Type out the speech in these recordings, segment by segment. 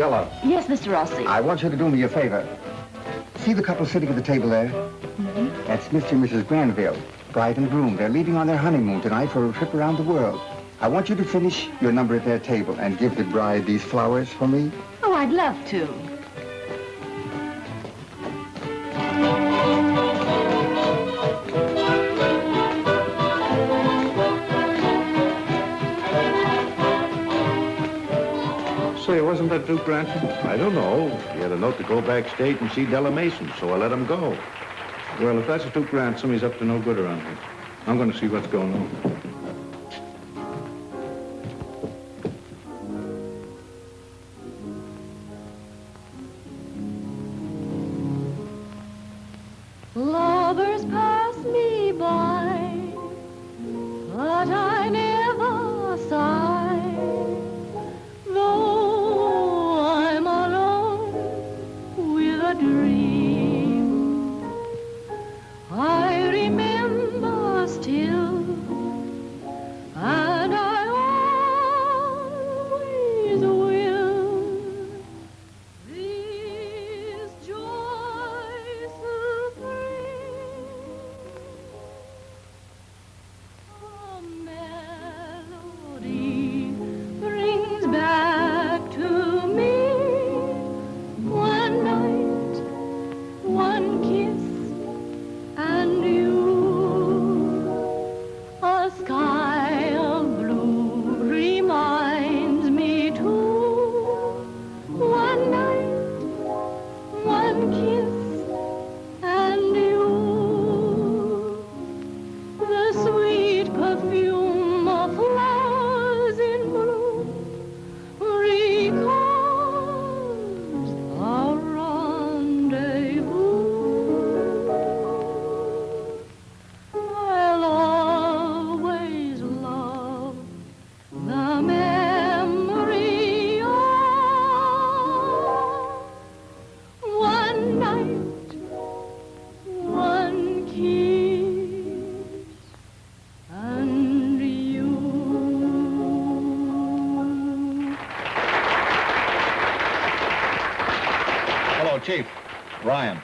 Della. Yes, Mr. Rossi. I want you to do me a favor. See the couple sitting at the table there? Mm-hmm. That's Mr. and Mrs. Granville, bride and groom. They're leaving on their honeymoon tonight for a trip around the world. I want you to finish your number at their table and give the bride these flowers for me. Oh, I'd love to. Say, wasn't that Duke Ransom? I don't know. He had a note to go backstage and see Della Mason, so I let him go. Well, if that's Duke Ransom, he's up to no good around here. I'm going to see what's going on. Lovers pass me by, but I never sigh, though I'm alone with a dream. I remember still, and I always will, this joy supreme, a melody brings back to me one night, one kiss, and you, a sky of blue reminds me too, one night, one kiss, and you, the sweet perfume of flowers in bloom recalls our rendezvous. I'll always love the memory of one night, one kiss, and you. Hello, Chief. Ryan.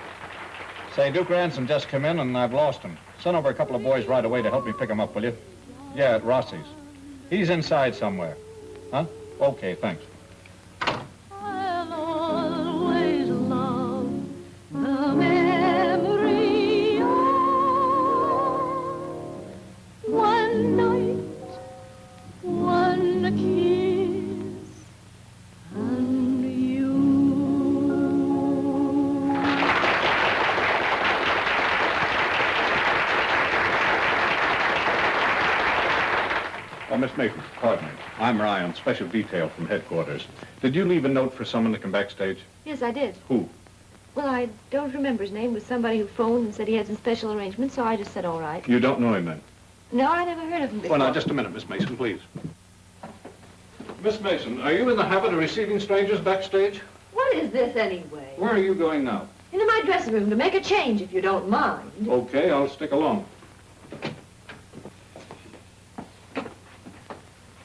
Say, Duke Ransom just come in and I've lost him. Send over a couple of boys right away to help me pick him up, will you? Yeah, at Rossi's. He's inside somewhere. Huh? Okay, thanks. I'll always love the memory of one night, one kiss, and you. Oh, Miss Mason, pardon me. I'm Ryan, special detail from headquarters. Did you leave a note for someone to come backstage? Yes, I did. Who? Well, I don't remember his name. It was somebody who phoned and said he had some special arrangements, so I just said all right. You don't know him then? No, I never heard of him before. Well, now, just a minute, Miss Mason, please. Miss Mason, are you in the habit of receiving strangers backstage? What is this anyway? Where are you going now? Into my dressing room to make a change, if you don't mind. Okay, I'll stick along.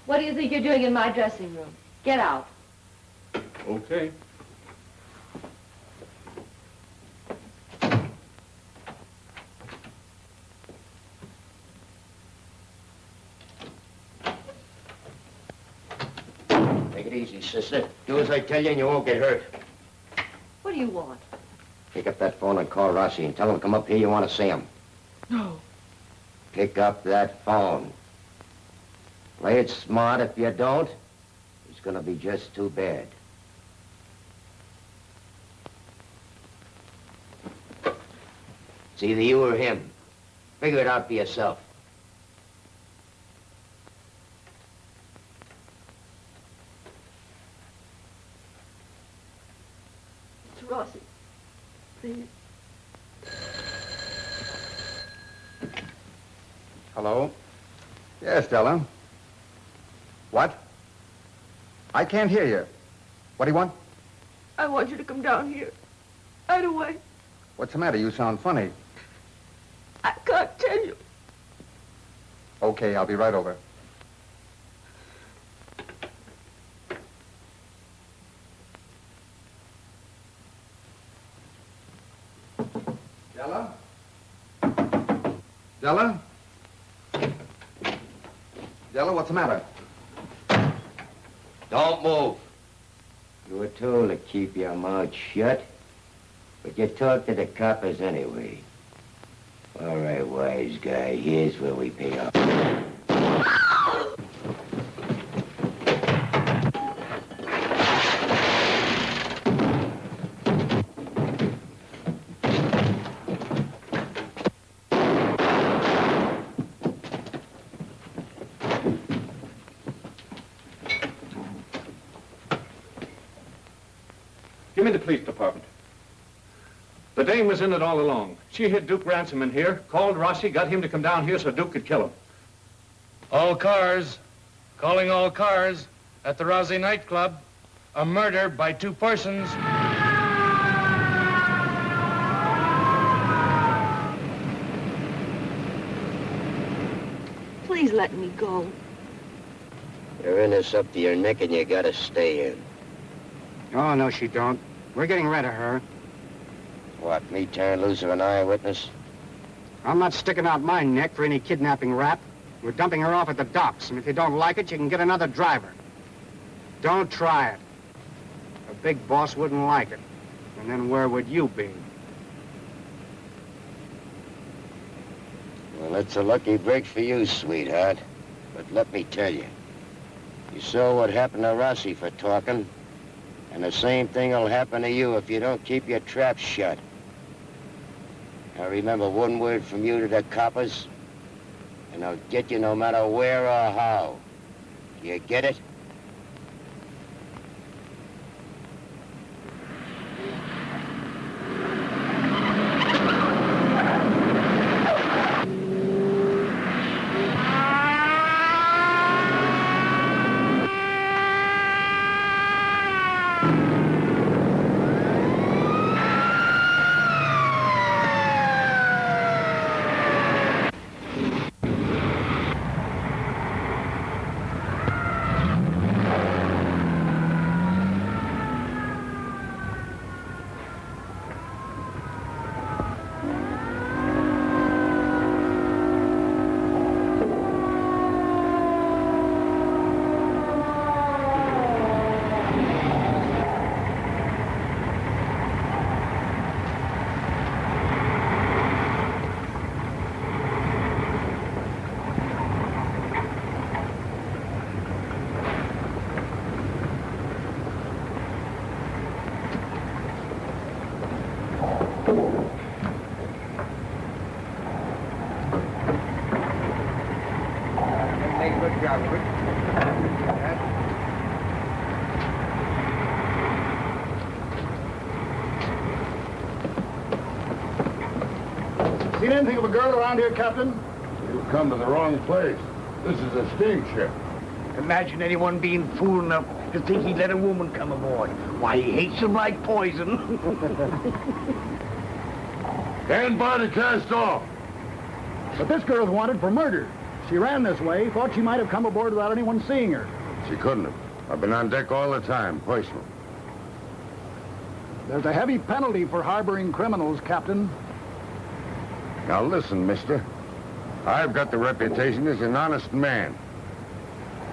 What do you think you're doing in my dressing room? Get out. Okay. Take it easy, sister. Do as I tell you and you won't get hurt. What do you want? Pick up that phone and call Rossi and tell him to come up here. You want to see him. No. Pick up that phone. Play it smart. If you don't, it's going to be just too bad. It's either you or him. Figure it out for yourself. Mr. Rossi, please. Hello? Yes, Della. What? I can't hear you. What do you want? I want you to come down here. Right away. What's the matter? You sound funny. I can't tell you. Okay, I'll be right over. Della? Della? Della, what's the matter? Don't move. You were told to keep your mouth shut, but you talk to the coppers anyway. All right, wise guy, here's where we pay off. Give me the police department. The dame was in it all along. She hid Duke Ransom in here, called Rossi, got him to come down here so Duke could kill him. All cars. Calling all cars at the Rossi nightclub. A murder by two persons. Please let me go. You're in this up to your neck and you gotta stay in. Oh, no, she don't. We're getting rid of her. What, me turn loose of an eyewitness? I'm not sticking out my neck for any kidnapping rap. We're dumping her off at the docks, and if you don't like it, you can get another driver. Don't try it. A big boss wouldn't like it. And then where would you be? Well, it's a lucky break for you, sweetheart. But let me tell you, you saw what happened to Rossi for talking, and the same thing will happen to you if you don't keep your trap shut. Now remember one word from you to the coppers, and they'll get you no matter where or how. You get it? Good job, Rick. Seen anything of a girl around here, Captain? You've come to the wrong place. This is a steamship. Imagine anyone being fool enough to think he'd let a woman come aboard. Why, he hates them like poison. And body cast off. But this girl's wanted for murder. She ran this way, thought she might have come aboard without anyone seeing her. She couldn't have. I've been on deck all the time, personally. There's a heavy penalty for harboring criminals, Captain. Now listen, mister. I've got the reputation as an honest man.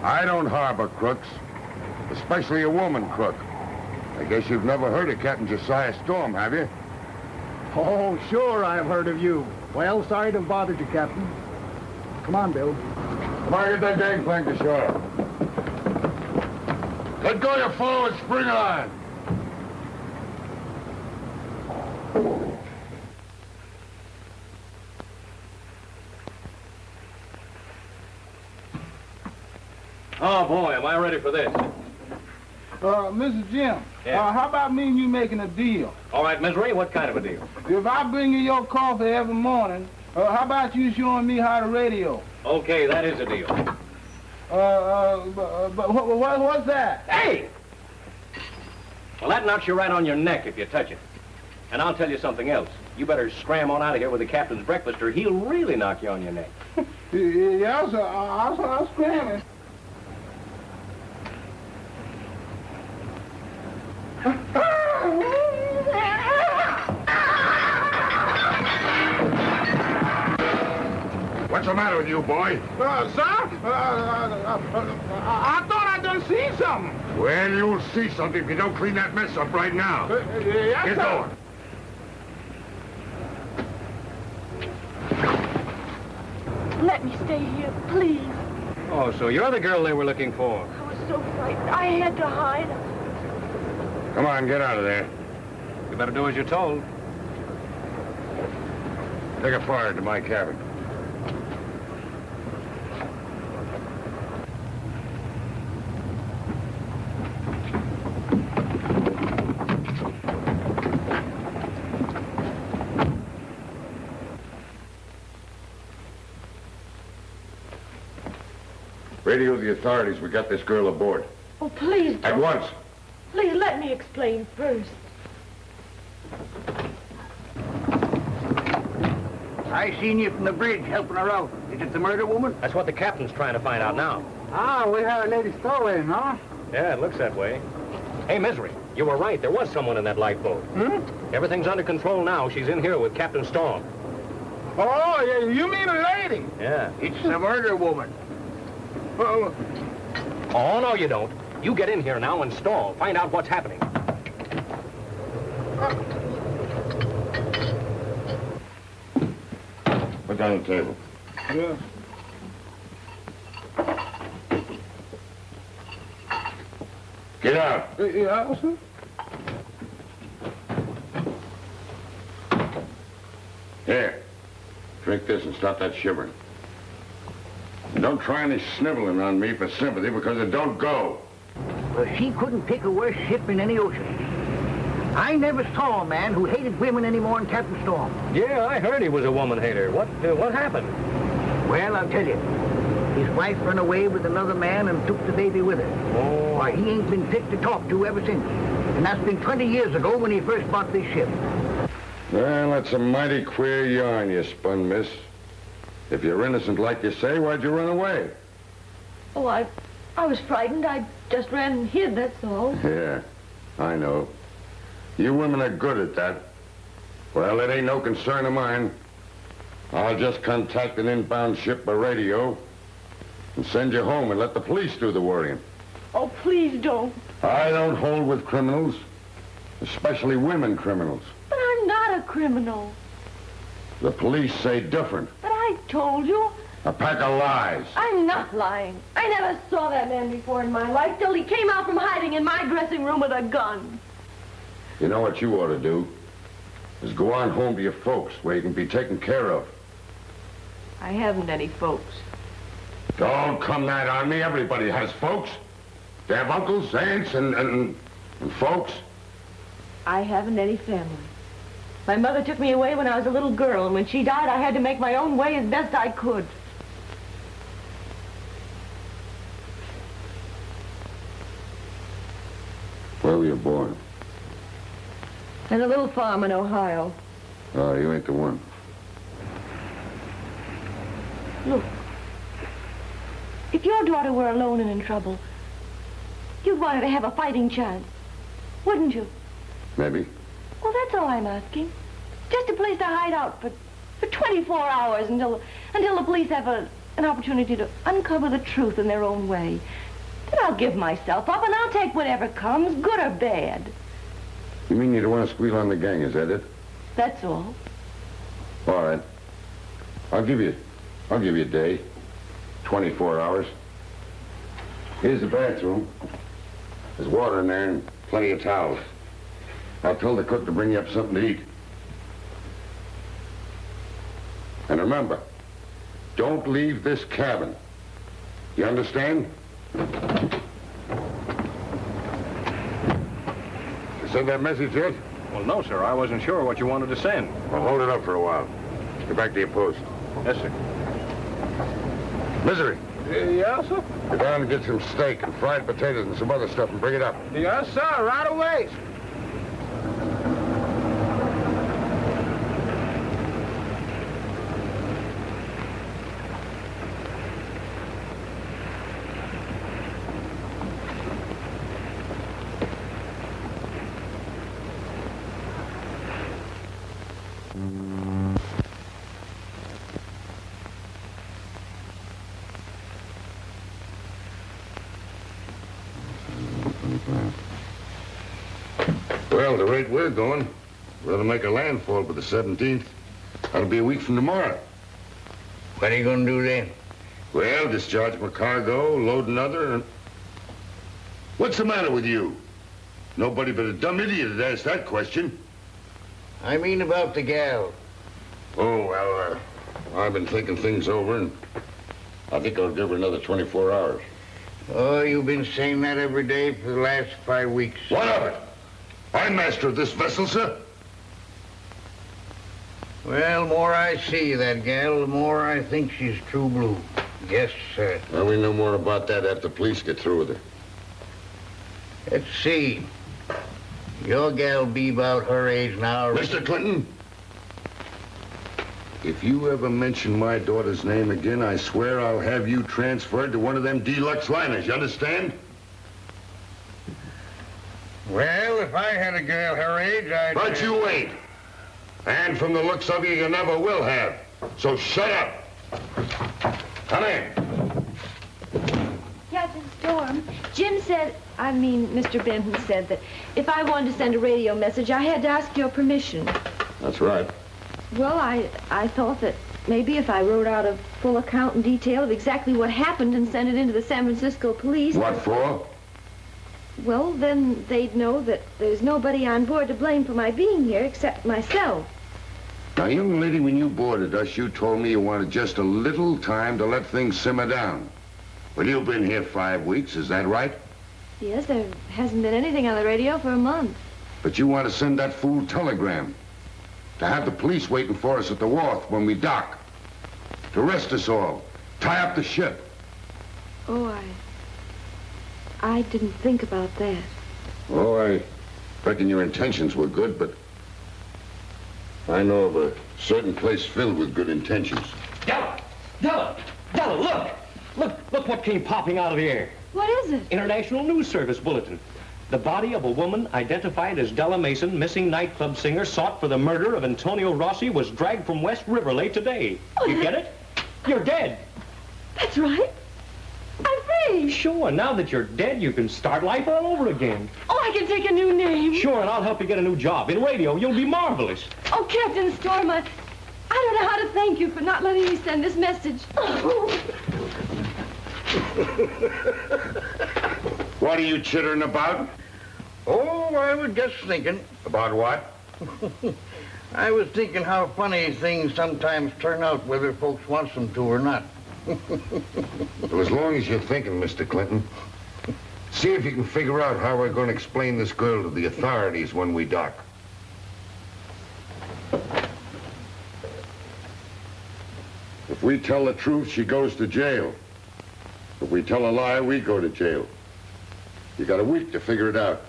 I don't harbor crooks, especially a woman crook. I guess you've never heard of Captain Josiah Storm, have you? Oh, sure I've heard of you. Well, sorry to have bothered you, Captain. Come on, Bill. Come on, get that gangplank to shore. Let go your forward, spring on. Oh, boy, am I ready for this. Mr. Jim, Yeah. how about me and you making a deal? All right, Misery, what kind of a deal? If I bring you your coffee every morning, how about you showing me how to radio? Okay, that is a deal. But what's that? Hey! Well, that knocks you right on your neck if you touch it. And I'll tell you something else. You better scram on out of here with the captain's breakfast or he'll really knock you on your neck. Yeah, sir. I'll scram it. the matter with you, boy? Sir, I thought I done seen something. Well, you'll see something if you don't clean that mess up right now. Yes, Get sir. going. Let me stay here, please. Oh, so you're the girl they were looking for. I was so frightened. I had to hide. Come on, get out of there. You better do as you're told. Take a fire to my cabin. Radio the authorities. We got this girl aboard. Oh, please At don't. once. Please let me explain first. I seen you from the bridge helping her out. Is it the murder woman? That's what the captain's trying to find out now. Ah, we had a lady stowed, huh? Yeah, it looks that way. Hey, Misery, you were right. There was someone in that lifeboat. Everything's under control now. She's in here with Captain Storm. Oh, yeah, you mean a lady? Yeah. It's the murder woman. Oh, Oh, no, you don't. You get in here now and stall. Find out what's happening. Put down the table. yeah. Get out. Yeah, sir. Here. Drink this and stop that shivering. And don't try any sniveling on me for sympathy because it don't go. Well, she couldn't pick a worse ship in any ocean. I never saw a man who hated women any more than Captain Storm. Yeah, I heard he was a woman hater. What happened? Well, I'll tell you. His wife run away with another man and took the baby with her. Oh. Why, he ain't been fit to talk to ever since. And that's been 20 years ago when he first bought this ship. Well, that's a mighty queer yarn you spun, miss. If you're innocent like you say, why'd you run away? Oh, I was frightened. I just ran and hid, that's all. Yeah, I know. You women are good at that. Well, it ain't no concern of mine. I'll just contact an inbound ship by radio and send you home and let the police do the worrying. Oh, please don't. I don't hold with criminals, especially women criminals. But I'm not a criminal. The police say different. But I told you. A pack of lies. I'm not lying. I never saw that man before in my life till he came out from hiding in my dressing room with a gun. You know what you ought to do? Is go on home to your folks where you can be taken care of. I haven't any folks. Don't come that on me. Everybody has folks. They have uncles, aunts, and folks. I haven't any family. My mother took me away when I was a little girl, and when she died, I had to make my own way as best I could. Where were you born? In a little farm in Ohio. Oh, you ain't the one. Look, if your daughter were alone and in trouble, you'd want her to have a fighting chance, wouldn't you? Maybe. Well, that's all I'm asking. Just a place to hide out for 24 hours until the police have an opportunity to uncover the truth in their own way. Then I'll give myself up and I'll take whatever comes, good or bad. You mean you don't want to squeal on the gang, is that it? That's all. All right. I'll give you a day. 24 hours. Here's the bathroom. There's water in there and plenty of towels. I'll tell the cook to bring you up something to eat. And remember, don't leave this cabin. You understand? You send that message yet? Well, no, sir. I wasn't sure what you wanted to send. Well, hold it up for a while. Get back to your post. Yes, sir. Misery, Yes, sir. go down and get some steak and fried potatoes and some other stuff and bring it up. Yes, sir. Right away. Well, the rate we're going, we're to make a landfall for the 17th. That'll be a week from tomorrow. What are you gonna do then? Well, discharge my cargo, load another, and... What's the matter with you? Nobody but a dumb idiot would ask that question. I mean about the gal. Oh, well, I've been thinking things over, and I think I'll give her another 24 hours. Oh, you've been saying that every day for the last 5 weeks. What of it? I'm master of this vessel, sir. Well, the more I see that gal, the more I think she's true blue. Yes, sir. Well, we know more about that after the police get through with her. Let's see. Your gal be about her age now. Mr. Clinton, if you ever mention my daughter's name again, I swear I'll have you transferred to one of them deluxe liners. You understand? Well, if I had a girl her age, I'd... But you ain't. And from the looks of you never will have. So shut up. Come in. Captain Storm, Jim said, Mr. Benton said that if I wanted to send a radio message, I had to ask your permission. That's right. Well, I thought that maybe if I wrote out a full account and detail of exactly what happened and sent it into the San Francisco police... What for? Well, then they'd know that there's nobody on board to blame for my being here except myself. Now, young lady, when you boarded us, you told me you wanted just a little time to let things simmer down. Well, you've been here 5 weeks, is that right? Yes, there hasn't been anything on the radio for a month. But you want to send that fool telegram. To have the police waiting for us at the wharf when we dock. To arrest us all. Tie up the ship. Oh, I didn't think about that. Oh, I reckon your intentions were good, but I know of a certain place filled with good intentions. Della, look! Look what came popping out of the air. What is it? International News Service bulletin. The body of a woman identified as Della Mason, missing nightclub singer, sought for the murder of Antonio Rossi, was dragged from West River late today. Oh, you get it? You're dead. That's right. I'm free. Sure, now that you're dead, you can start life all over again. Oh, I can take a new name. Sure, and I'll help you get a new job. In radio, you'll be marvelous. Oh, Captain Storm, I don't know how to thank you for not letting me send this message. What are you chittering about? Oh, I was just thinking. About what? I was thinking how funny things sometimes turn out, whether folks want them to or not. Well, as long as you're thinking, Mr. Clinton, see if you can figure out how we're going to explain this girl to the authorities when we dock. If we tell the truth, she goes to jail. If we tell a lie, we go to jail. You got a week to figure it out.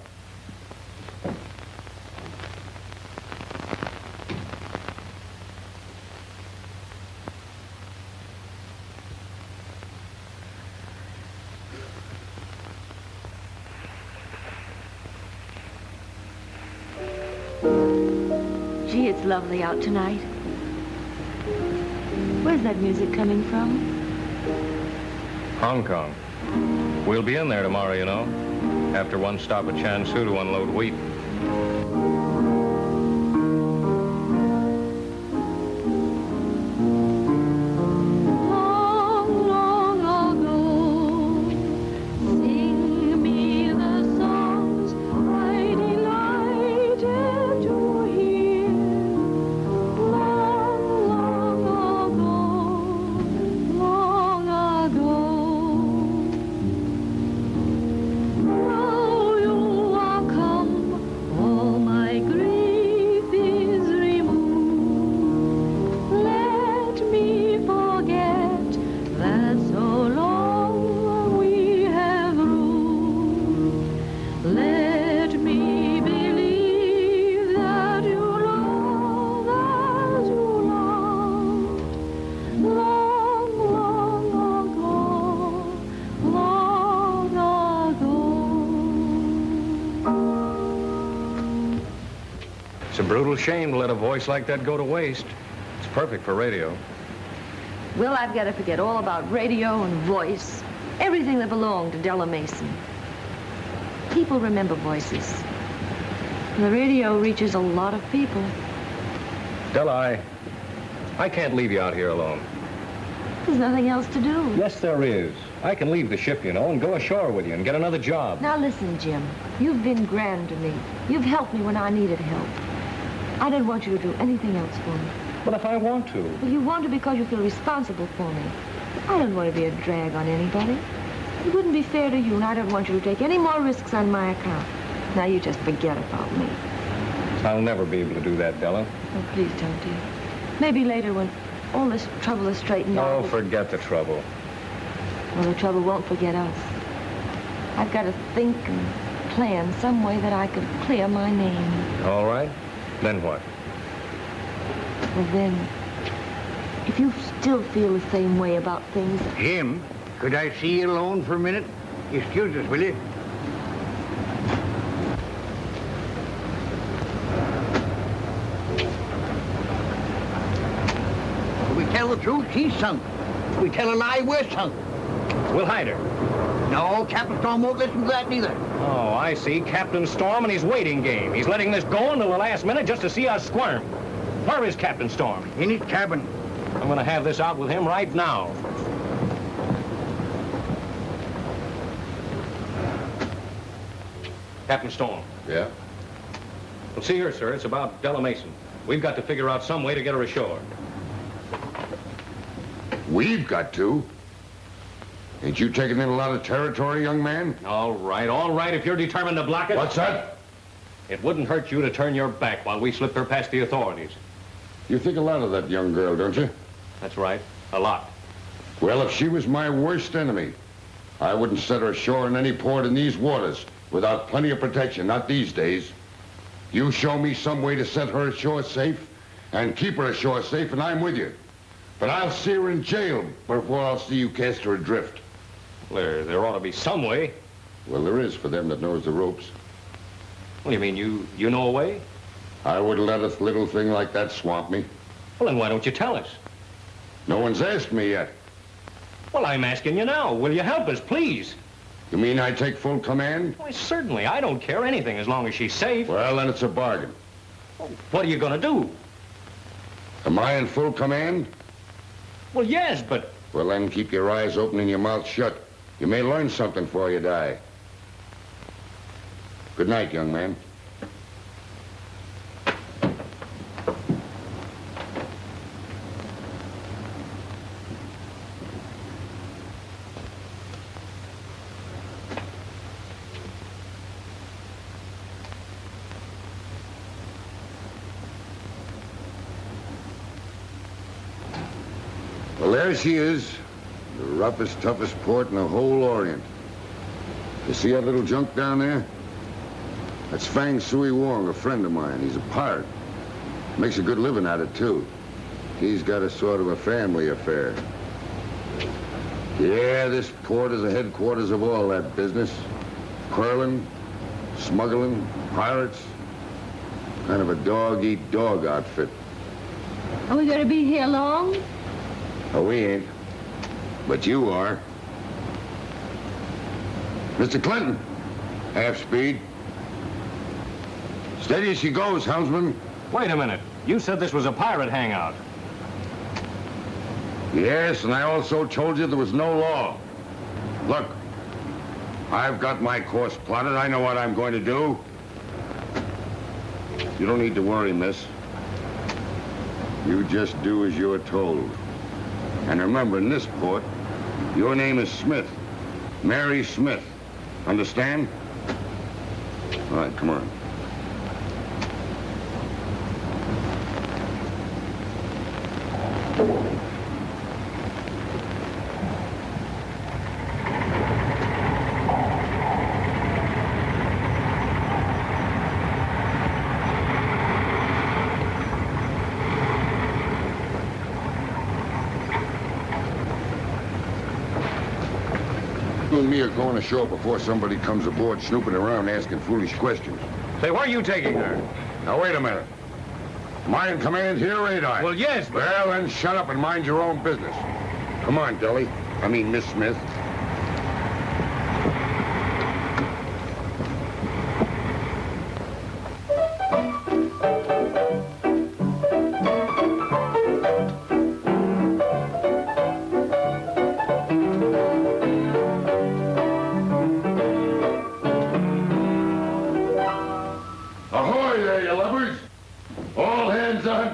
Gee, it's lovely out tonight. Where's that music coming from? Hong Kong. We'll be in there tomorrow, you know, after one stop at Chansu to unload wheat. It's a brutal shame to let a voice like that go to waste. It's perfect for radio. Well, I've got to forget all about radio and voice. Everything that belonged to Della Mason. People remember voices. The radio reaches a lot of people. Della, I can't leave you out here alone. There's nothing else to do. Yes, there is. I can leave the ship, you know, and go ashore with you and get another job. Now listen, Jim. You've been grand to me. You've helped me when I needed help. I don't want you to do anything else for me. But if I want to. Well, you want to because you feel responsible for me. I don't want to be a drag on anybody. It wouldn't be fair to you, and I don't want you to take any more risks on my account. Now you just forget about me. I'll never be able to do that, Della. Oh, please don't, dear. Maybe later when all this trouble is straightened out. Oh, forget the trouble. Well, the trouble won't forget us. I've got to think and plan some way that I could clear my name. All right. Then what? Well, then, if you still feel the same way about things... Jim, could I see you alone for a minute? Excuse us, will you? If we tell the truth, she's sunk. If we tell a lie, we're sunk. We'll hide her. No, Captain Storm won't listen to that neither. Oh, I see. Captain Storm and his waiting game. He's letting this go until the last minute just to see us squirm. Where is Captain Storm? In his cabin. I'm going to have this out with him right now. Captain Storm. Yeah? Well, see here, sir. It's about Della Mason. We've got to figure out some way to get her ashore. We've got to? Ain't you taking in a lot of territory, young man? All right, if you're determined to block it. What's that? It wouldn't hurt you to turn your back while we slip her past the authorities. You think a lot of that young girl, don't you? That's right, a lot. Well, if she was my worst enemy, I wouldn't set her ashore in any port in these waters without plenty of protection, not these days. You show me some way to set her ashore safe and keep her ashore safe, and I'm with you. But I'll see her in jail before I'll see you cast her adrift. There ought to be some way. Well, there is for them that knows the ropes. Well, you mean you know a way? I wouldn't let a little thing like that swamp me. Well, then why don't you tell us? No one's asked me yet. Well, I'm asking you now. Will you help us, please? You mean I take full command? Why, certainly. I don't care anything as long as she's safe. Well, then it's a bargain. Well, what are you going to do? Am I in full command? Well, yes, but... Well, then keep your eyes open and your mouth shut. You may learn something before you die. Good night, young man. Well, there she is. The roughest, toughest port in the whole Orient. You see that little junk down there? That's Fang Sui Wong, a friend of mine. He's a pirate. Makes a good living at it, too. He's got a sort of a family affair. Yeah, this port is the headquarters of all that business. Curling, smuggling, pirates. Kind of a dog-eat-dog outfit. Are we going to be here long? Oh, we ain't. But you are. Mr. Clinton, half speed. Steady as she goes, helmsman. Wait a minute. You said this was a pirate hangout. Yes, and I also told you there was no law. Look, I've got my course plotted. I know what I'm going to do. You don't need to worry, miss. You just do as you're told. And remember, in this port, your name is Smith. Mary Smith. Understand? All right, come on. You and me are going ashore before somebody comes aboard snooping around asking foolish questions. Say, where are you taking her? Now, wait a minute. Am I in command here, ain't I? Well, yes, but... Well, then shut up and mind your own business. Come on, Deli. I mean, Miss Smith.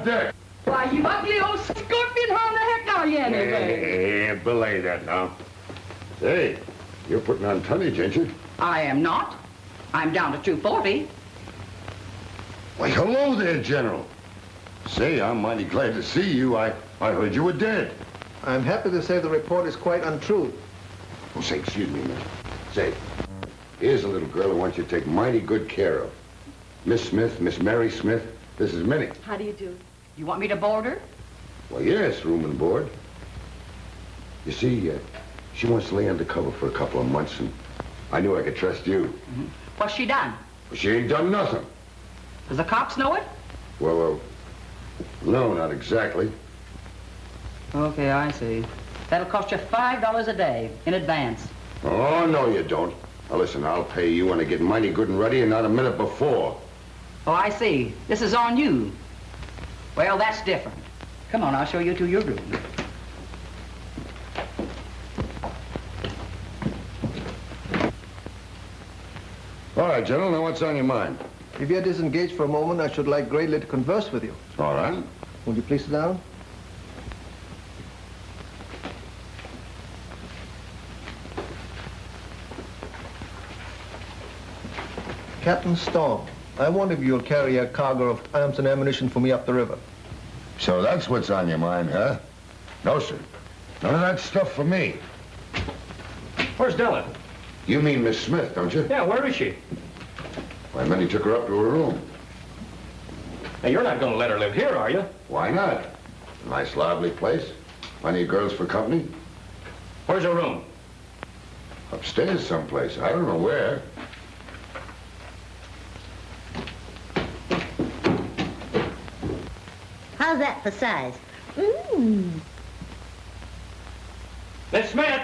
deck. Why, you ugly old scorpion, how in the heck are you anyway? Hey, belay that now. Hey, you're putting on tonnage, ain't you? I am not. I'm down to 240. Why, hello there, General. Say, I'm mighty glad to see you. I heard you were dead. I'm happy to say the report is quite untrue. Oh, say, excuse me, man. Say, here's a little girl I want you to take mighty good care of. Miss Smith, Miss Mary Smith. This is Minnie. How do you do? You want me to board her? Well, yes, room and board. You see, she wants to lay undercover for a couple of months, and I knew I could trust you. Mm-hmm. What's she done? Well, she ain't done nothing. Does the cops know it? Well, no, not exactly. Okay, I see. That'll cost you $5 a day in advance. Oh, no, you don't. Now, listen, I'll pay you when I get mighty good and ready and not a minute before. Oh, I see. This is on you. Well, that's different. Come on, I'll show you to your room. All right, General, now what's on your mind? If you're disengaged for a moment, I should like greatly to converse with you. All right. Will you please sit down? Captain Storm, I wonder if you'll carry a cargo of arms and ammunition for me up the river. So that's what's on your mind, huh? No, sir. None of that stuff for me. Where's Della? You mean Miss Smith, don't you? Yeah, where is she? Why, Minnie took her up to her room. Now, you're not going to let her live here, are you? Why not? Nice, lively place. Plenty of girls for company. Where's her room? Upstairs someplace. I don't know where. How's that for size? Miss Smith!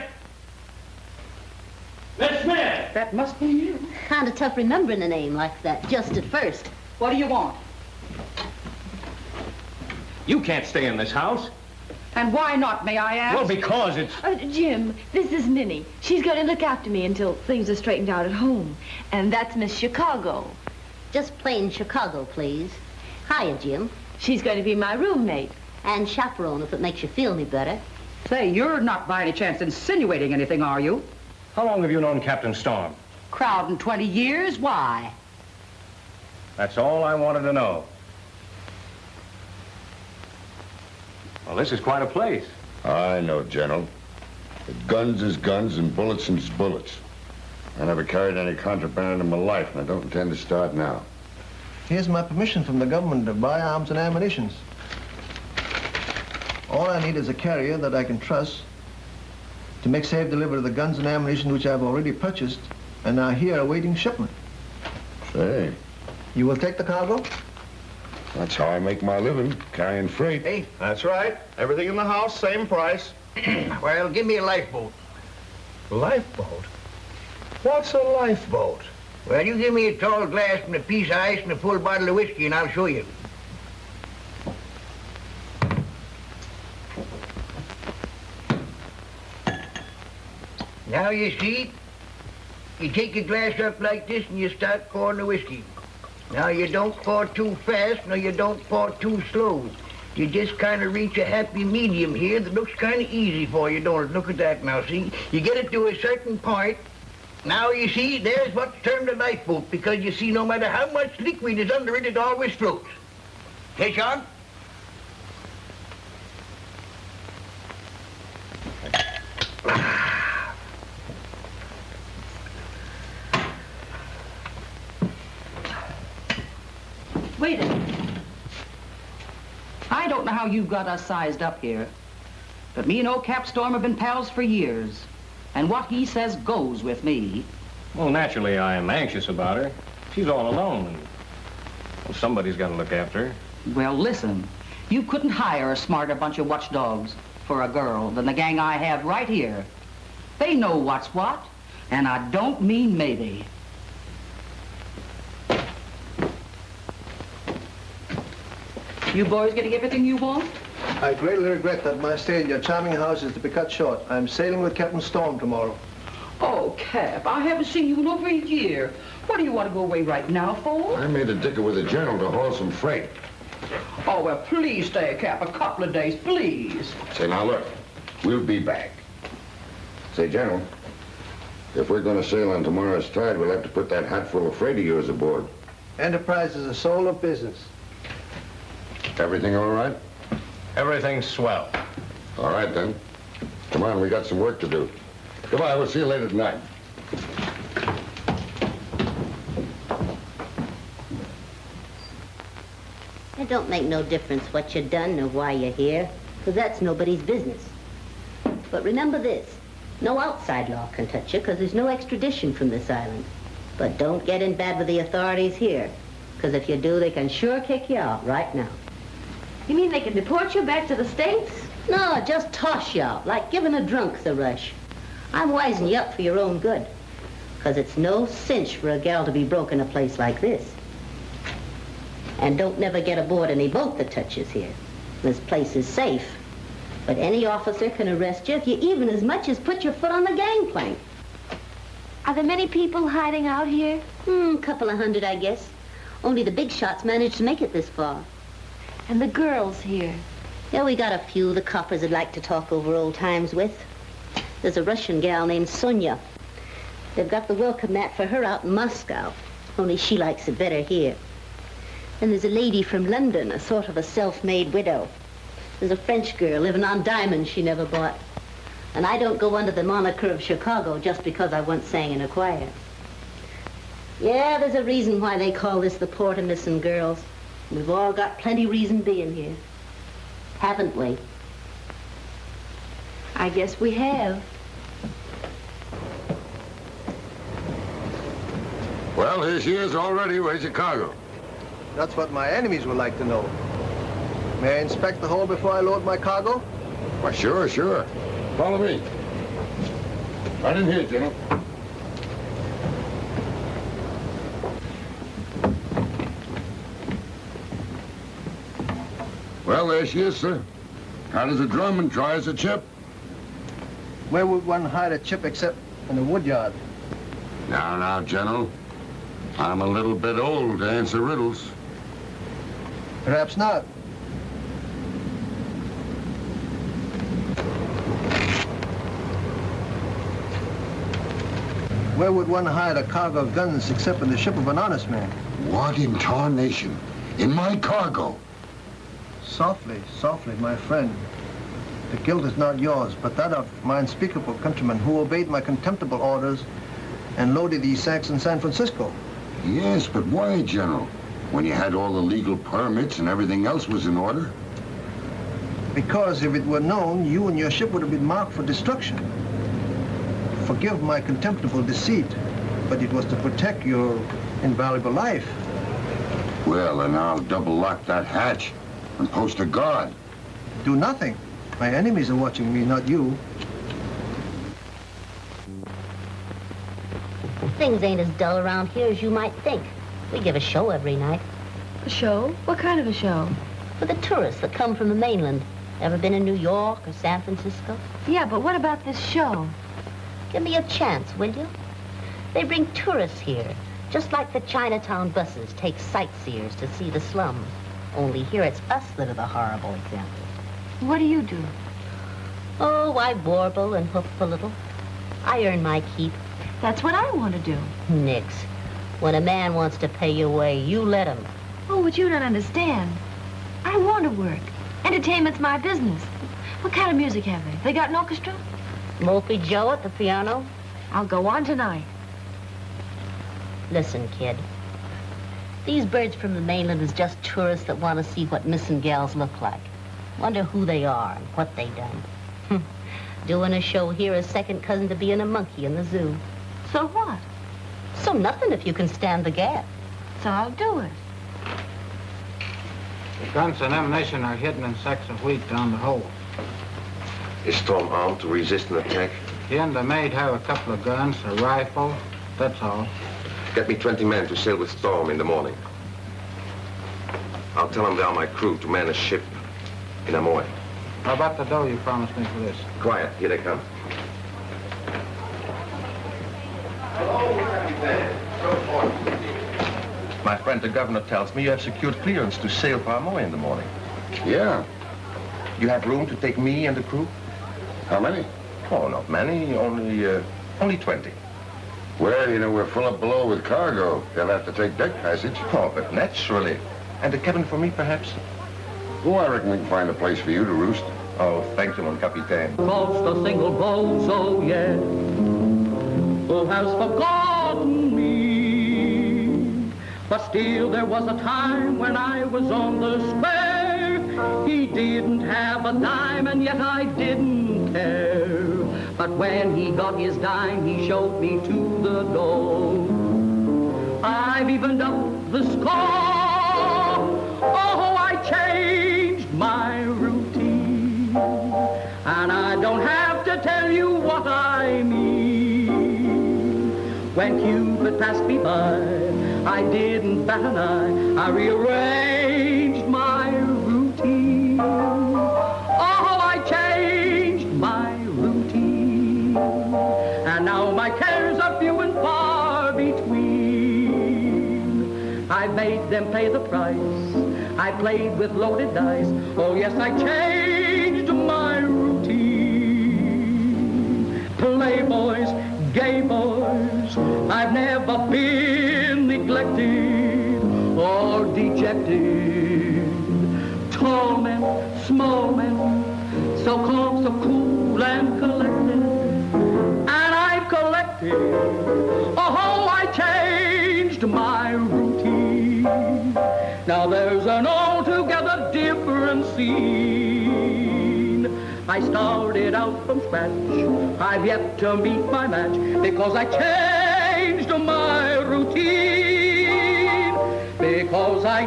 Miss Smith! That must be you. Kind of tough remembering a name like that, just at first. What do you want? You can't stay in this house. And why not, may I ask? Well, because it's... Jim, this is Minnie. She's going to look after me until things are straightened out at home. And that's Miss Chicago. Just plain Chicago, please. Hiya, Jim. She's going to be my roommate. And chaperone, if it makes you feel any better. Say, you're not by any chance insinuating anything, are you? How long have you known Captain Storm? Crowding 20 years? Why? That's all I wanted to know. Well, this is quite a place. I know, General. But guns is guns and bullets is bullets. I never carried any contraband in my life, and I don't intend to start now. Here's my permission from the government to buy arms and ammunition. All I need is a carrier that I can trust to make safe delivery of the guns and ammunition which I've already purchased and are here awaiting shipment. Say. You will take the cargo? That's how I make my living, carrying freight. Hey, That's right. Everything in the house, same price. well, give me a lifeboat. Lifeboat? What's a lifeboat? Well, you give me a tall glass and a piece of ice and a full bottle of whiskey, and I'll show you. Now, you see, you take your glass up like this and you start pouring the whiskey. Now, you don't pour too fast, nor you don't pour too slow. You just kind of reach a happy medium here that looks kind of easy for you, don't it? Look at that now, see? You get it to a certain point. Now, you see, there's what's termed a lifeboat, because you see, no matter how much liquid is under it, it always floats. Hey, Sean? Wait a minute. I don't know how you got us sized up here, but me and old Cap Storm have been pals for years. And what he says goes with me. Well, naturally, I am anxious about her. She's all alone, and well, somebody's got to look after her. Well, listen. You couldn't hire a smarter bunch of watchdogs for a girl than the gang I have right here. They know what's what, and I don't mean maybe. You boys getting everything you want? I greatly regret that my stay in your charming house is to be cut short. I'm sailing with Captain Storm tomorrow. Oh, Cap, I haven't seen you in over a year. What do you want to go away right now for? I made a dicker with the General to haul some freight. Oh, well, please stay, Cap, a couple of days, please. Say, now look, we'll be back. Say, General, if we're going to sail on tomorrow's tide, we'll have to put that hatful of freight of yours aboard. Enterprise is a soul of business. Everything all right? Everything's swell. All right, then. Come on, we got some work to do. Goodbye, we'll see you later tonight. It don't make no difference what you done or why you're here, because that's nobody's business. But remember this, no outside law can touch you, because there's no extradition from this island. But don't get in bad with the authorities here, because if you do, they can sure kick you out right now. You mean they can deport you back to the States? No, just toss you out, like giving a drunk the rush. I'm wising you up for your own good, because it's no cinch for a gal to be broke in a place like this. And don't never get aboard any boat that touches here. This place is safe. But any officer can arrest you if you even as much as put your foot on the gangplank. Are there many people hiding out here? Couple of hundred, I guess. Only the big shots managed to make it this far. And the girls here? Yeah, we got a few the coppers would like to talk over old times with. There's a Russian gal named Sonia. They've got the welcome mat for her out in Moscow. Only she likes it better here. And there's a lady from London, a sort of a self-made widow. There's a French girl living on diamonds she never bought. And I don't go under the moniker of Chicago just because I once sang in a choir. Yeah, there's a reason why they call this the port of missing girls. We've all got plenty reason being here. Haven't we? I guess we have. Well, here she is already. Where's Chicago? That's what my enemies would like to know. May I inspect the hull before I load my cargo? Why, sure, sure. Follow me. Right in here, General. Well, there she is, sir. Hot as a drum and dry as a chip. Where would one hide a chip except in the woodyard? Now, General. I'm a little bit old to answer riddles. Perhaps not. Where would one hide a cargo of guns except in the ship of an honest man? What in tarnation? In my cargo? Softly, softly, my friend. The guilt is not yours, but that of my unspeakable countrymen who obeyed my contemptible orders and loaded these sacks in San Francisco. Yes, but why, General? When you had all the legal permits and everything else was in order? Because if it were known, you and your ship would have been marked for destruction. Forgive my contemptible deceit, but it was to protect your invaluable life. Well, then I'll double lock that hatch and post a guard. Do nothing. My enemies are watching me, not you. Things ain't as dull around here as you might think. We give a show every night. A show? What kind of a show? For the tourists that come from the mainland. Ever been in New York or San Francisco? Yeah, but what about this show? Give me a chance, will you? They bring tourists here, just like the Chinatown buses take sightseers to see the slums. Only here it's us that are the horrible examples. What do you do? Oh, I warble and hoof a little. I earn my keep. That's what I want to do. Nix. When a man wants to pay you away, you let him. Oh, but you don't understand. I want to work. Entertainment's my business. What kind of music have they? They got an orchestra? Mopey Joe at the piano? I'll go on tonight. Listen, kid. These birds from the mainland is just tourists that want to see what missing gals look like. Wonder who they are and what they done. Doing a show here is second cousin to being a monkey in the zoo. So what? So nothing if you can stand the gap. So I'll do it. The guns and ammunition are hidden in sacks of wheat down the hole. Is Storm armed to resist an attack? He and the maid have a couple of guns, a rifle, that's all. Get me 20 men to sail with Storm in the morning. I'll tell them they are my crew to man a ship in Amoy. How about the dough you promised me for this? Quiet, here they come. My friend the governor tells me you have secured clearance to sail for Amoy in the morning. Yeah. You have room to take me and the crew? How many? Oh, not many. Only 20. Well, you know, we're full up below with cargo. They'll have to take deck passage. Oh, but naturally. And a cabin for me, perhaps? Oh, I reckon we can find a place for you to roost. Oh, thank you, mon capitaine. Lost a single bozo, yeah, who has forgotten me. But still there was a time when I was on the square. He didn't have a dime and yet I didn't care. But when he got his dime, he showed me to the door. I've evened up the score. Oh, I changed my routine. And I don't have to tell you what I mean. When Cupid passed me by, I didn't bat an eye. I rearranged my routine. Oh, I changed my routine. And now my cares are few and far between. I made them pay the price. I played with loaded dice. Oh, yes, I changed my routine. Playboys, gay boys, I've never been neglected or dejected. Tall men, small men, so calm, so cool and collected. And I've collected, oh, I changed my routine. Now there's an altogether different scene. I started out from scratch. I've yet to meet my match because I changed my routine. Because I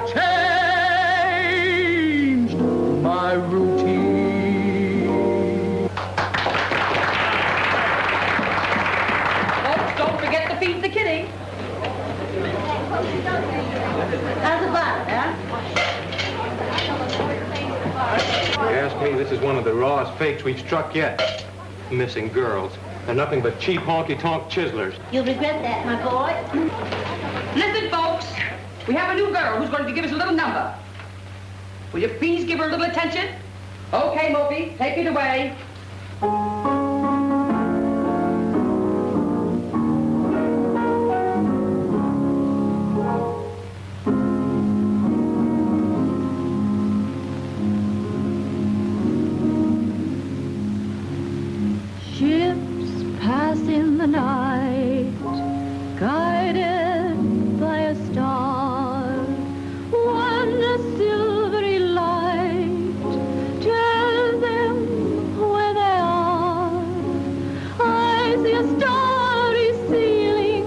changed my routine. Folks, don't forget to feed the kitty. How's about it, huh? If you ask me, this is one of the rawest fakes we've struck yet. Missing girls. They're nothing but cheap honky-tonk chiselers. You'll regret that, my boy. Listen, folks. We have a new girl who's going to give us a little number. Will you please give her a little attention? Okay, Moby, take it away. Ships pass in the night, guided by a star. One silvery light tells them where they are. I see a starry ceiling,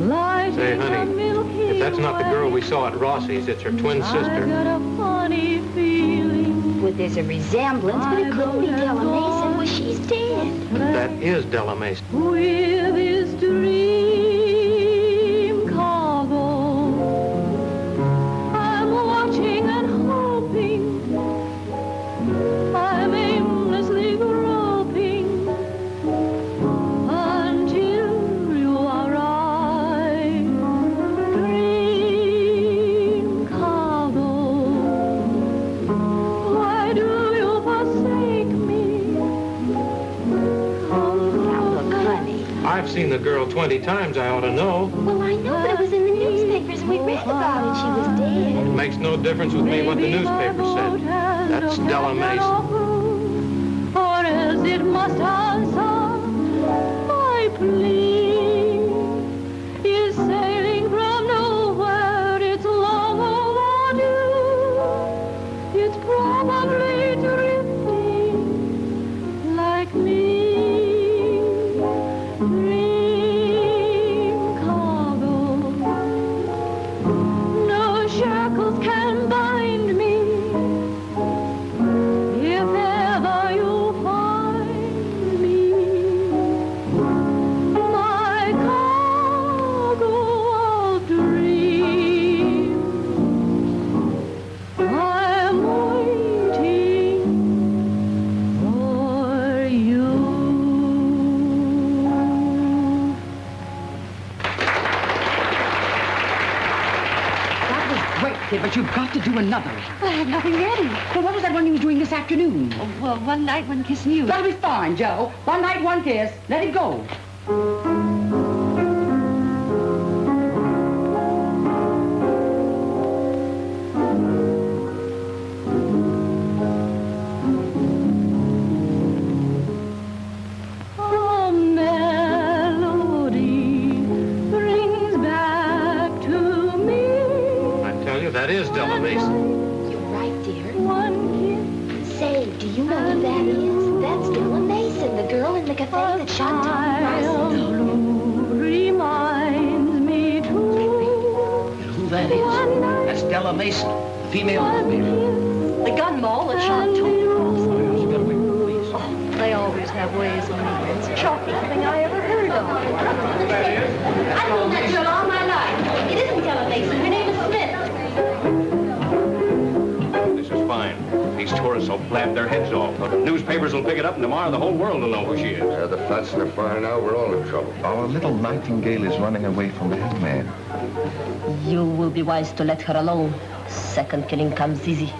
light Say, in the honey, Milky if that's not the girl we saw at Rossi's, it's her twin I sister. got a funny feeling. Well, there's a resemblance, but it couldn't be Della Mason. Well, she's dead. That is Della Mason. With his dream cargo, I'm watching and hoping, I'm aimlessly groping until you arrive. Dream cargo, why do you forsake me? I've seen the girl 20 times, I ought to know. Well, I know, but it was in the newspapers and we read about it. She was dead. It makes no difference with me what the newspaper said. That's Della Mason. Or else it must answer my plea. Is sailing from nowhere, it's long overdue. It's probably drifting like me. Dream cargo, no shackles can bind me. If ever you find me, my Okay, but you've got to do another. I have nothing ready. Well, what was that one you were doing this afternoon? Oh, well, one night, one kissing you. That'll be fine, Joe. One night, one kiss. Let it go. A melody brings back to me. I tell you, that is Della Mason. You're right, dear. One Say, do you know who that is? That's Della Mason, the girl in the cafe that shot Tom Rossi. reminds me to Who that is? That's Della Mason, the female elevator. The gun mole that shot Tom Rossi. They always have ways on me. It's the chalkiest thing I ever heard of. I've known that girl all my life. It isn't Della Mason. Her name is Smith. This is fine. These tourists will blab their heads off. The newspapers will pick it up, and tomorrow the whole world will know who she is. Yeah, the fats and the fine out, we're all in trouble. Our little nightingale is running away from the headman. You will be wise to let her alone. Second killing comes easy.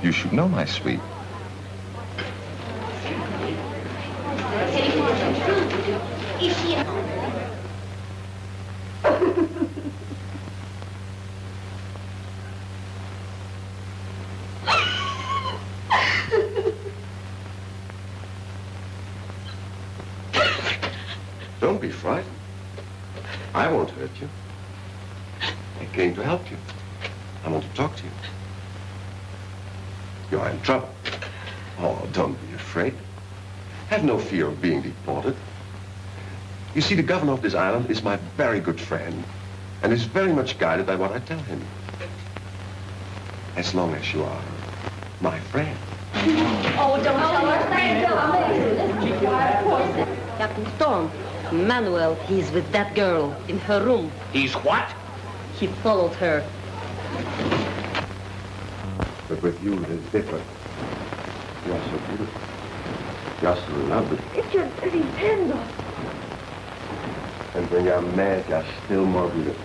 You should know, my sweet. Is she... Don't be frightened. I won't hurt you. I came to help you. I want to talk to you. You are in trouble. Oh, don't be afraid. Have no fear of being deported. You see, the governor of this island is my very good friend and is very much guided by what I tell him. As long as you are my friend. Oh, don't tell her. Captain Storm, Manuel, he's with that girl in her room. He's what? He followed her. But with you, it is different. You are so beautiful. You are so lovely. Get your dirty hands off. And when you're mad, you're still more beautiful.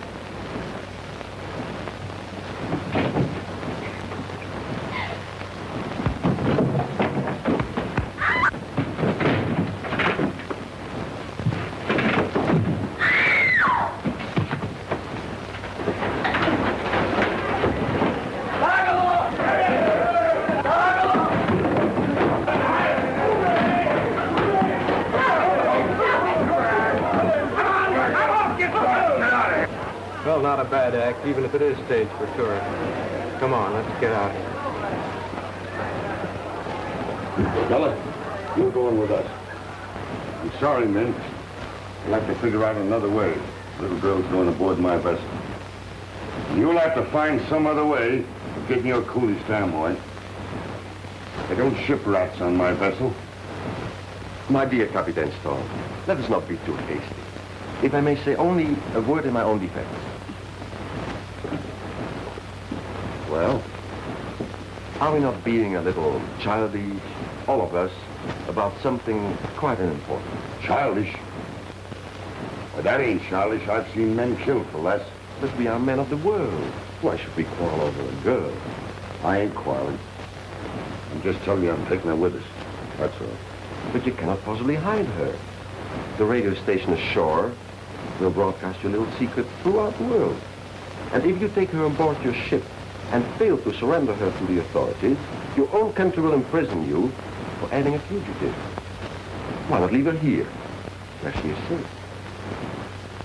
Well, not a bad act, even if it is staged for tourists. Come on, let's get out. Della, you're going with us. I'm sorry, men. You'll have to figure out another way. Little girl's going aboard my vessel. You'll have to find some other way of getting your coolies down, boy. They don't ship rats on my vessel. My dear Captain Storm, let us not be too hasty. If I may say only a word in my own defense. Well, are we not being a little childish, all of us, about something quite unimportant? Childish? Well, that ain't childish. I've seen men killed for less. But we are men of the world. Why should we quarrel over a girl? I ain't quarreling. I'm just telling you I'm taking her with us. That's all. But you cannot possibly hide her. The radio station ashore will broadcast your little secret throughout the world. And if you take her on board your ship and fail to surrender her to the authorities, your own country will imprison you for aiding a fugitive. Why not leave her here, where she is safe?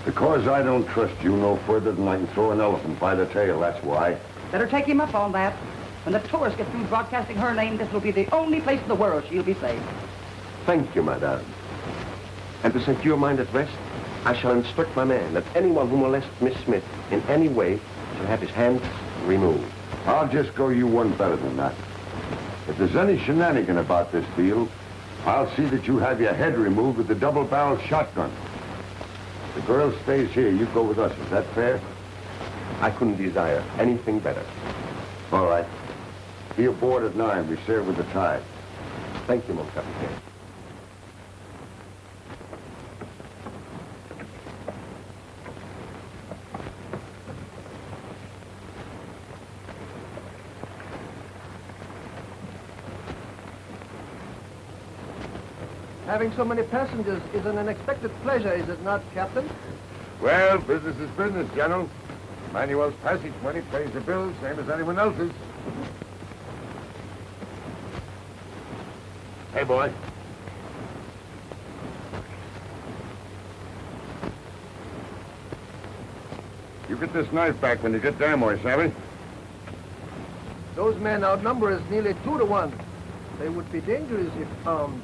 Because I don't trust you no further than I can throw an elephant by the tail, that's why. Better take him up on that. When the tourists get through broadcasting her name, this will be the only place in the world she'll be safe. Thank you, madame. And to set your mind at rest, I shall instruct my man that anyone who molests Miss Smith in any way shall have his hands removed. I'll just go you one better than that. If there's any shenanigan about this deal, I'll see that you have your head removed with the double-barreled shotgun. The girl stays here. You go with us. Is that fair? I couldn't desire anything better. All right. Be aboard at 9. We sail with the tide. Thank you, mon capitaine. Having so many passengers is an unexpected pleasure, is it not, Captain? Well, business is business, General. Manuel's passage money pays the bills, same as anyone else's. Hey, boy. You get this knife back when you get there, boy, savvy? Those men outnumber us nearly 2 to 1. They would be dangerous if found.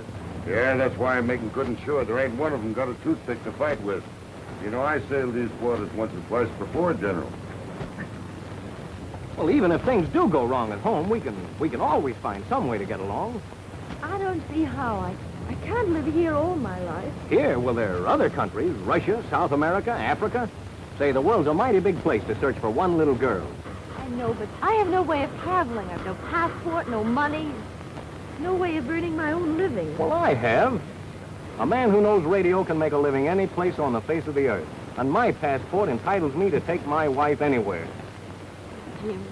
Yeah, that's why I'm making good and sure there ain't one of them got a toothpick to fight with. You know, I sailed these waters once or twice before, General. Well, even if things do go wrong at home, we can always find some way to get along. I don't see how. I can't live here all my life. Here, well, there are other countries, Russia, South America, Africa. Say, the world's a mighty big place to search for one little girl. I know, but I have no way of traveling. I've no passport, no money, no way of earning my own living. Well, I have. A man who knows radio can make a living any place on the face of the earth. And my passport entitles me to take my wife anywhere. Jim,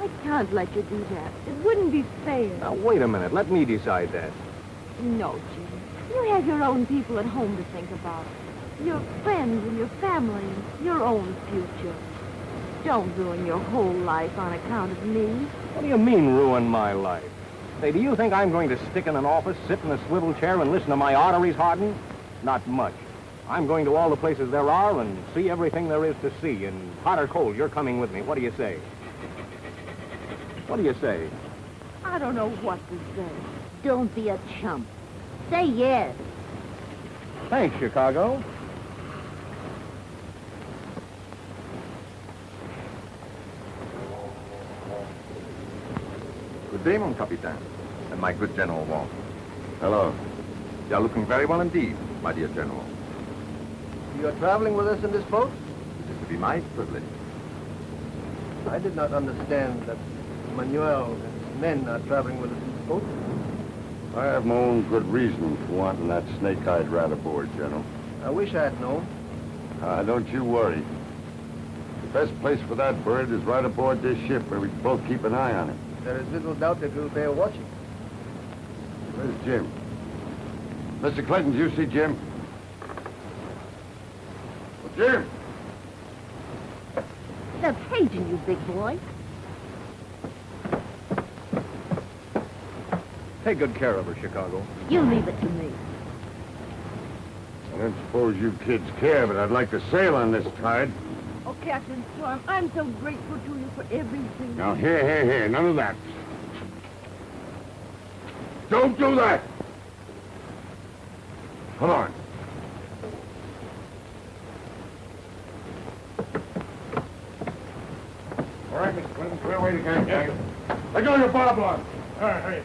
I can't let you do that. It wouldn't be fair. Now, wait a minute. Let me decide that. No, Jim. You have your own people at home to think about. Your friends and your family and your own future. Don't ruin your whole life on account of me. What do you mean, ruin my life? Say, do you think I'm going to stick in an office, sit in a swivel chair, and listen to my arteries harden? Not much. I'm going to all the places there are and see everything there is to see. And hot or cold, you're coming with me. What do you say? What do you say? I don't know what to say. Don't be a chump. Say yes. Thanks, Chicago. Good day, mon capitaine, and my good General Wong. Hello. You are looking very well indeed, my dear General. You are traveling with us in this boat? It is to be my privilege. I did not understand that Manuel and his men are traveling with us in this boat. I have my own good reason for wanting that snake-eyed rat aboard, General. I wish I had known. Don't you worry. The best place for that bird is right aboard this ship where we can both keep an eye on him. There is little doubt that we'll bear watching. Where's Jim? Mr. Clinton, do you see Jim? Well, Jim! They're paging you, big boy. Take good care of her, Chicago. You leave it to me. I don't suppose you kids care, but I'd like to sail on this tide. Oh, Captain Storm, I'm so grateful to you for everything. Now, here, none of that. Don't do that! Come on. All right, Mr. Clinton, clear away the gang. Let go of your bob line. All right, hurry.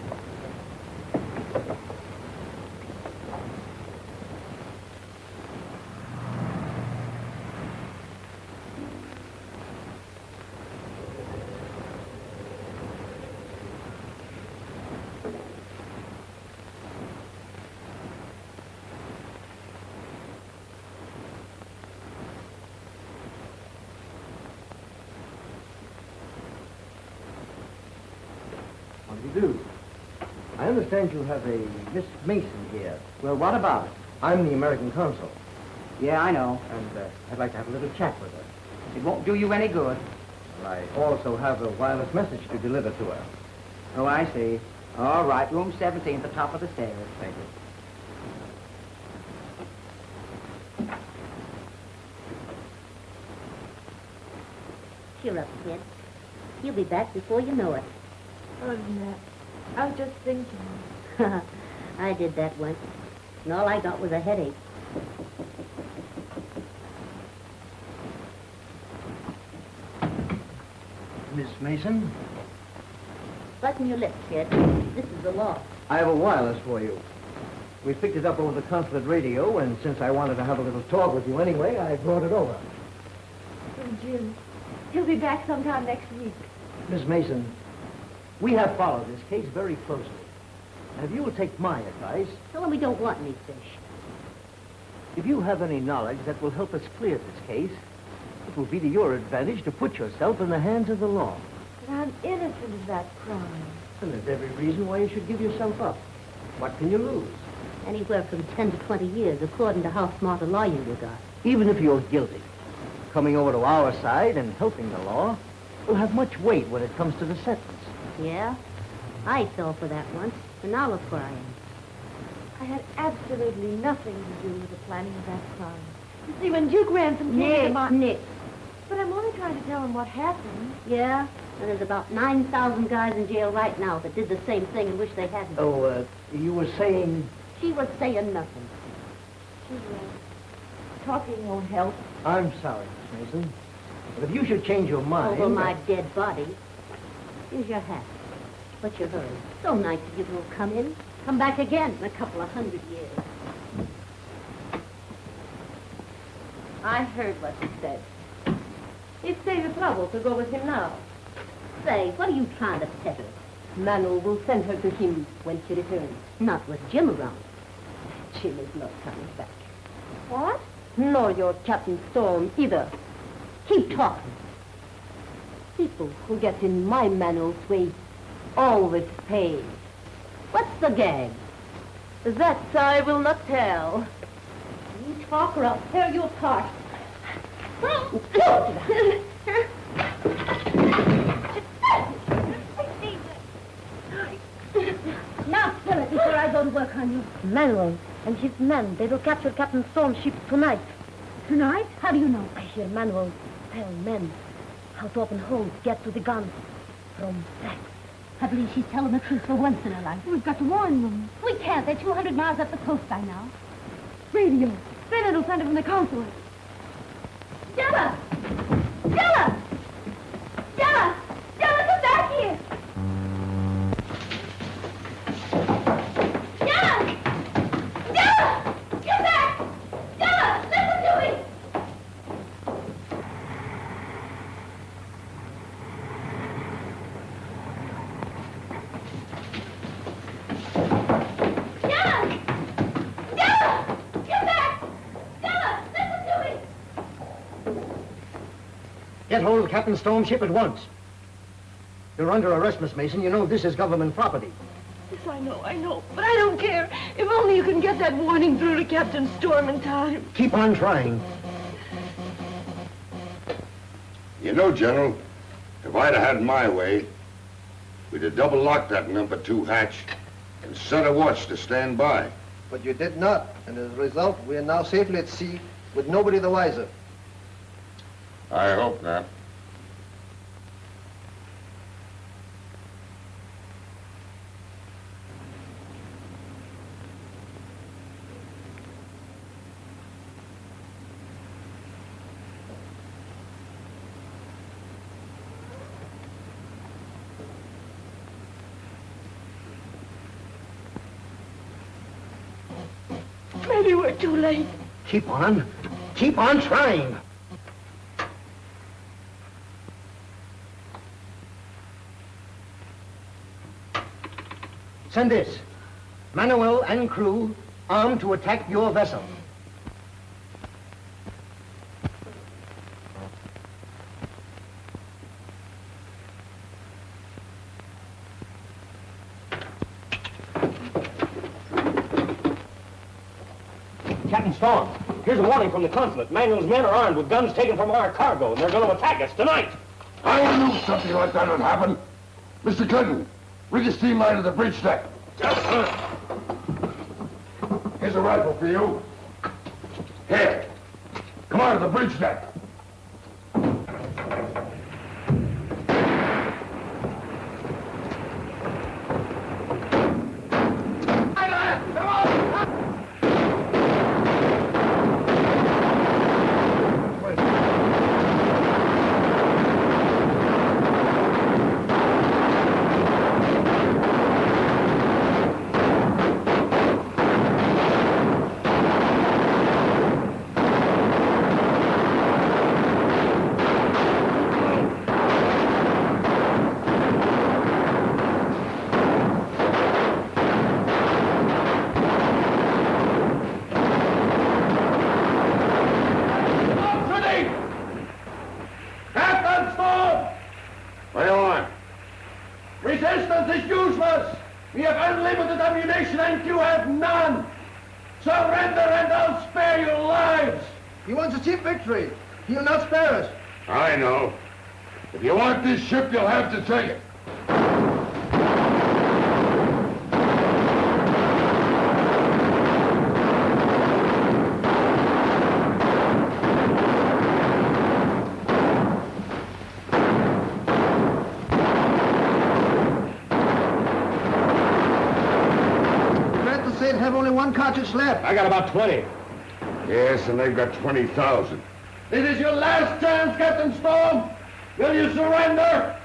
How do you do? I understand you have a Miss Mason here. Well, what about it? I'm the American consul. Yeah, I know. And I'd like to have a little chat with her. It won't do you any good. Well, I also have a wireless message to deliver to her. Oh, I see. All right, room 17 at the top of the stairs. Thank you. Cheer up, kid. You'll be back before you know it. Oh, Nat, I was just thinking. I did that once, and all I got was a headache. Miss Mason? Button your lips, kid. This is the law. I have a wireless for you. We picked it up over the consulate radio, and since I wanted to have a little talk with you anyway, I brought it over. Oh, Jim, he'll be back sometime next week. Miss Mason, we have followed this case very closely. And if you will take my advice... Tell him we don't want any fish. If you have any knowledge that will help us clear this case, it will be to your advantage to put yourself in the hands of the law. But I'm innocent of that crime. And there's every reason why you should give yourself up. What can you lose? Anywhere from 10 to 20 years, according to how smart a lawyer you got. Even if you're guilty, coming over to our side and helping the law will have much weight when it comes to the sentence. Yeah? I fell for that once, and now look where I am. I had absolutely nothing to do with the planning of that crime. You see, when Duke Ransom came to my... Nick. But I'm only trying to tell him what happened. Yeah? And there's about 9,000 guys in jail right now that did the same thing and wish they hadn't. Oh, you were saying... She was saying nothing. Talking won't help. I'm sorry, Miss Mason. But if you should change your mind... Over my dead body. Here's your hat. What's your hurry? So nice of you to have come in. Come back again in a couple of 100 years. I heard what you said. It saved the trouble to go with him now. Say, what are you trying to peddle? Manu will send her to him when she returns. Not with Jim around. Jim is not coming back. What? Nor your Captain Storm either. Keep talking. People who get in my Manu's way always pay. What's the gag? That I will not tell. You talk or I'll tear you apart. Now spill it before I go to work on you. Manuel and his men, they will capture Captain Storm's ship tonight. Tonight? How do you know? I hear Manuel tell men how to open holes, get to the guns from facts. I believe she's telling the truth for once in her life. We've got to warn them. We can't. They're 200 miles up the coast by now. Radio. Then it'll send it from the consulate. Della! Della! Della! Della, come back here! Della! Della! Come back! Della, listen to me! Della! Della! Come back! Della, listen to me! Get hold of Captain Storm's ship at once. You're under arrest, Miss Mason. You know this is government property. Yes, I know. But I don't care. If only you can get that warning through to Captain Storm in time. Keep on trying. You know, General, if I'd have had my way, we'd have double-locked that number 2 hatch and set a watch to stand by. But you did not, and as a result, we are now safely at sea with nobody the wiser. I hope not. Maybe we're too late. Keep on trying. Send this. Manuel and crew armed to attack your vessel. Captain Storm, here's a warning from the consulate. Manuel's men are armed with guns taken from our cargo, and they're going to attack us tonight. I knew something like that would happen. Mr. Clinton, rig a steam line to the bridge deck. Here's a rifle for you. Here. Come on to the bridge deck. Resistance is useless. We have unlimited ammunition and you have none. Surrender and I'll spare your lives! He wants a cheap victory. He'll not spare us. I know. If you want this ship, you'll have to take it. Glad to say they have only one cartridge left. I got about 20. Yes, and they've got 20,000. This is your last chance, Captain Storm. Will you surrender?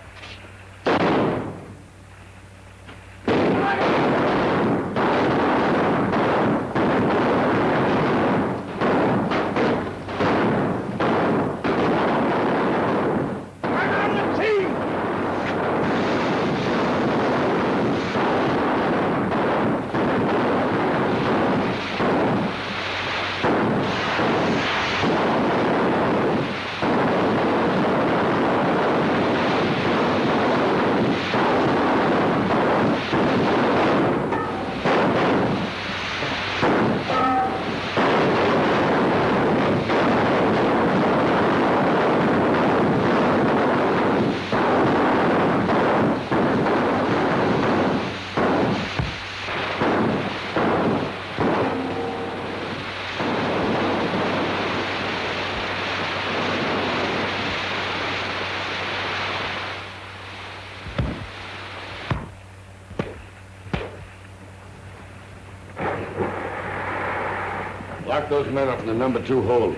Lock those men up in the number 2 hold.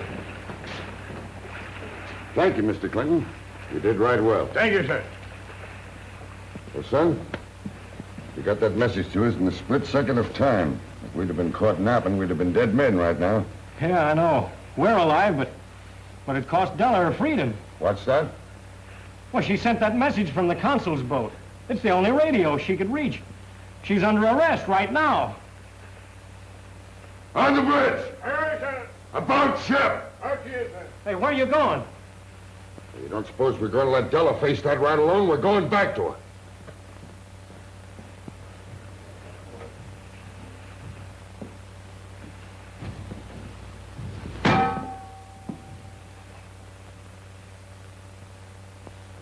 Thank you, Mr. Clinton. You did right well. Thank you, sir. Well, son, you got that message to us in a split second of time. If we'd have been caught napping, we'd have been dead men right now. Yeah, I know. We're alive, but it cost Della her freedom. What's that? Well, she sent that message from the consul's boat. It's the only radio she could reach. She's under arrest right now. On the bridge! Aye, sir. About ship! Out here, sir. Hey, where are you going? You don't suppose we're going to let Della face that right alone? We're going back to her.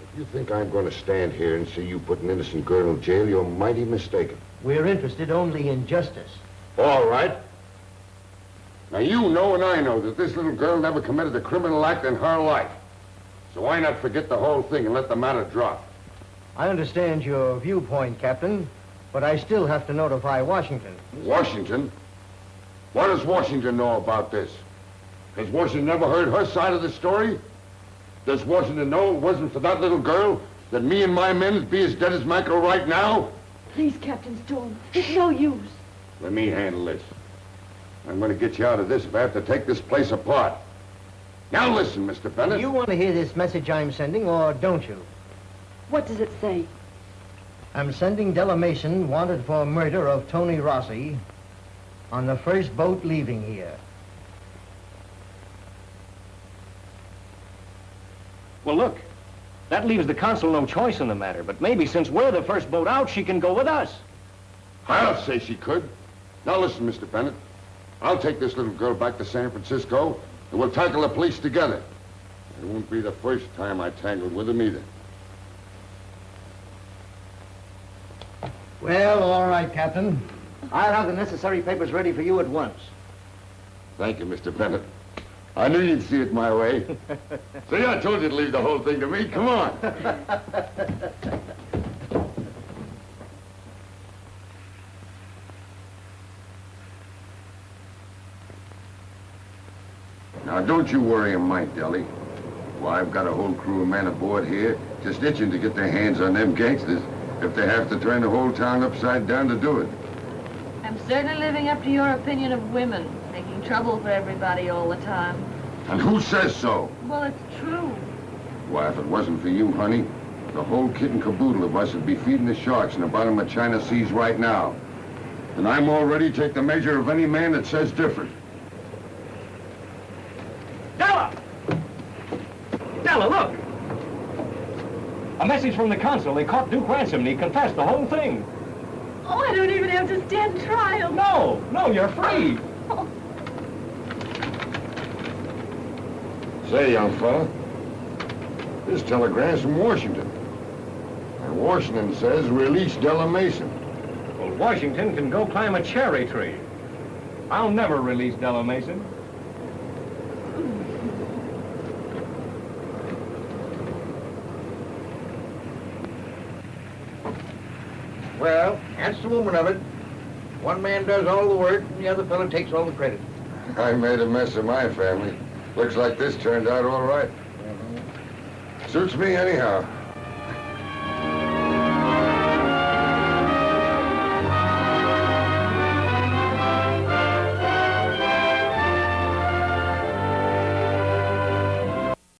If you think I'm going to stand here and see you put an innocent girl in jail, you're mighty mistaken. We're interested only in justice. All right. Now, you know and I know that this little girl never committed a criminal act in her life. So why not forget the whole thing and let the matter drop? I understand your viewpoint, Captain, but I still have to notify Washington. Washington? What does Washington know about this? Has Washington never heard her side of the story? Does Washington know it wasn't for that little girl that me and my men would be as dead as mackerel right now? Please, Captain Storm. It's no use. Let me handle this. I'm going to get you out of this if I have to take this place apart. Now listen, Mr. Bennett. Do you want to hear this message I'm sending, or don't you? What does it say? I'm sending Della Mason, wanted for murder of Tony Rossi, on the first boat leaving here. Well, look, that leaves the consul no choice in the matter, but maybe since we're the first boat out, she can go with us. I'll say she could. Now listen, Mr. Bennett. I'll take this little girl back to San Francisco, and we'll tackle the police together. It won't be the first time I tangled with them either. Well, all right, Captain. I'll have the necessary papers ready for you at once. Thank you, Mr. Bennett. I knew you'd see it my way. See, I told you to leave the whole thing to me. Come on. Now, don't you worry a mite, Deli. Why, I've got a whole crew of men aboard here just itching to get their hands on them gangsters if they have to turn the whole town upside down to do it. I'm certainly living up to your opinion of women, making trouble for everybody all the time. And who says so? Well, it's true. Why, if it wasn't for you, honey, the whole kit and caboodle of us would be feeding the sharks in the bottom of China seas right now. And I'm already take the measure of any man that says different. Della! Della, look! A message from the consul. They caught Duke Ransom and he confessed the whole thing. Oh, I don't even have to stand trial. No, you're free. Say, young fella, this telegram's from Washington. And Washington says release Della Mason. Well, Washington can go climb a cherry tree. I'll never release Della Mason. Well, that's the woman of it. One man does all the work, and the other fellow takes all the credit. I made a mess of my family. Looks like this turned out all right. Suits me anyhow.